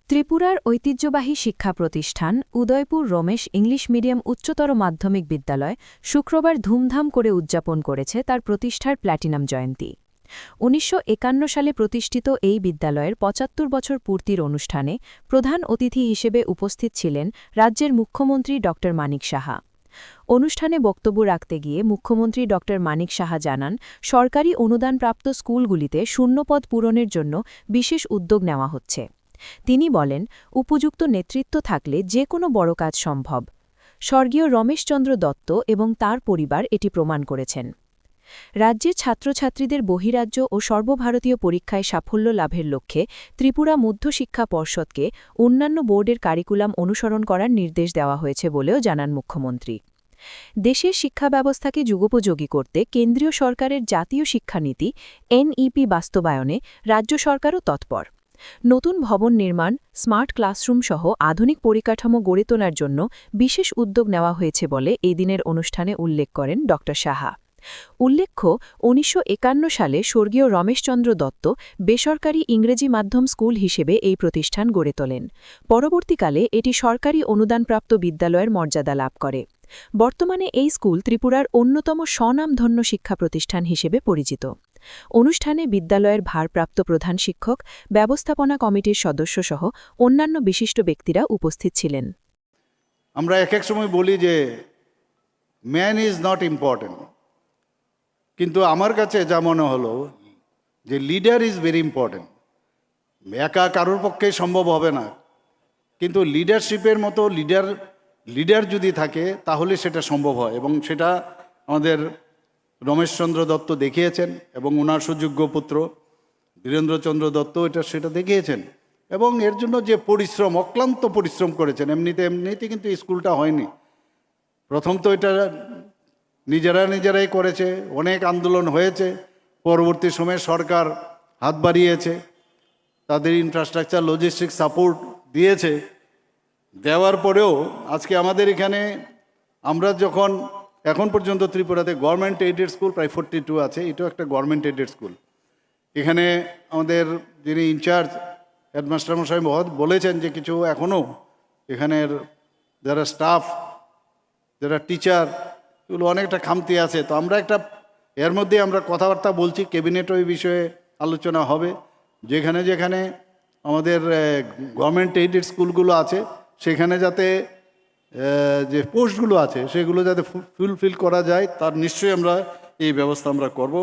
ত্রিপুরার ঐতিহ্যবাহী শিক্ষা প্রতিষ্ঠান উদয়পুর রমেশ ইংলিশ মিডিয়াম উচ্চতর মাধ্যমিক বিদ্যালয় শুক্রবার ধুমধাম করে উদযাপন করেছে তার প্রতিষ্ঠার প্ল্যাটিনাম জয়ন্তী। ১৯৫১ সালে প্রতিষ্ঠিত এই বিদ্যালয়ের ৭৫ বছর পূর্তির অনুষ্ঠানে প্রধান অতিথি হিসেবে উপস্থিত ছিলেন রাজ্যের মুখ্যমন্ত্রী ড মানিক সাহা। অনুষ্ঠানে বক্তব্য রাখতে গিয়ে মুখ্যমন্ত্রী ড মানিক সাহা জানান, সরকারি অনুদানপ্রাপ্ত স্কুলগুলিতে শূন্যপদ পূরণের জন্য বিশেষ উদ্যোগ নেওয়া হচ্ছে। তিনি বলেন, উপযুক্ত নেতৃত্ব থাকলে যে কোনো বড় কাজ সম্ভব। স্বর্গীয় রমেশচন্দ্র দত্ত এবং তার পরিবার এটি প্রমাণ করেছেন। রাজ্যের ছাত্রছাত্রীদের বহিরাজ্য ও সর্বভারতীয় পরীক্ষায় সাফল্য লাভের লক্ষ্যে ত্রিপুরা মধ্যশিক্ষা পর্ষদকে অন্যান্য বোর্ডের কারিকুলাম অনুসরণ করার নির্দেশ দেওয়া হয়েছে বলেও জানান মুখ্যমন্ত্রী। দেশের শিক্ষা ব্যবস্থাকে যুগোপযোগী করতে কেন্দ্রীয় সরকারের জাতীয় শিক্ষানীতি NEP বাস্তবায়নে রাজ্য সরকারও তৎপর। নতুন ভবন নির্মাণ, স্মার্ট ক্লাসরুম সহ আধুনিক পরিকাঠামো গড়ে তোলার জন্য বিশেষ উদ্যোগ নেওয়া হয়েছে বলে এই দিনের অনুষ্ঠানে উল্লেখ করেন ড সাহা। উল্লেখ্য, ১৯৫১ সালে স্বর্গীয় রমেশচন্দ্র দত্ত বেসরকারি ইংরেজি মাধ্যম স্কুল হিসেবে এই প্রতিষ্ঠান গড়ে তোলেন। পরবর্তীকালে এটি সরকারি অনুদানপ্রাপ্ত বিদ্যালয়ের মর্যাদা লাভ করে। বর্তমানে এই স্কুল ত্রিপুরার অন্যতম স্বনামধন্য শিক্ষা প্রতিষ্ঠান হিসেবে পরিচিত। অনুষ্ঠানে বিদ্যালয়ের ভারপ্রাপ্ত প্রধান শিক্ষক, ব্যবস্থাপনা কমিটির সদস্যসহ অন্যান্য বিশিষ্ট ব্যক্তিরা উপস্থিত ছিলেন। আমরা এক সময় বলি যে ম্যান ইজ নট ইম্পর্টেন্ট, কিন্তু আমার কাছে যা মনে হলো যে লিডার ইজ ভেরি ইম্পর্টেন্ট। একা কারোর পক্ষে সম্ভব হবে না, কিন্তু লিডারশিপের মতো লিডার যদি থাকে তাহলে সেটা সম্ভব হয়, এবং সেটা আমাদের রমেশচন্দ্র দত্ত দেখিয়েছেন এবং ওনার সুযোগ্য পুত্র বীরেন্দ্রচন্দ্র দত্ত সেটা দেখিয়েছেন। এবং এর জন্য যে পরিশ্রম, অক্লান্ত পরিশ্রম করেছেন, এমনিতে কিন্তু স্কুলটা হয়নি। প্রথম তো এটা নিজেরাই করেছে, অনেক আন্দোলন হয়েছে, পরবর্তী সময়ে সরকার হাত বাড়িয়েছে, তাদের ইনফ্রাস্ট্রাকচার লজিস্টিক সাপোর্ট দিয়েছে। দেওয়ার পরেও আজকে আমাদের এখানে আমরা যখন এখন পর্যন্ত ত্রিপুরাতে গভর্নমেন্ট এইডেড স্কুল প্রায় 42 আছে, এটাও একটা গভর্নমেন্ট এইডেড স্কুল। এখানে আমাদের যিনি ইনচার্জ হেডমাস্টার মশাই বলেছেন যে কিছু এখনও এখানের যারা স্টাফ, যারা টিচার, এগুলো অনেকটা খামতি আছে। তো আমরা এর মধ্যে আমরা কথাবার্তা বলছি, ক্যাবিনেটও এই বিষয়ে আলোচনা হবে, যেখানে যেখানে আমাদের গভর্নমেন্ট এইডেড স্কুলগুলো আছে সেখানে যাতে যে পোস্টগুলো আছে সেগুলো যাতে ফুলফিল করা যায়, তার নিশ্চয়ই আমরা এই ব্যবস্থা আমরা করব।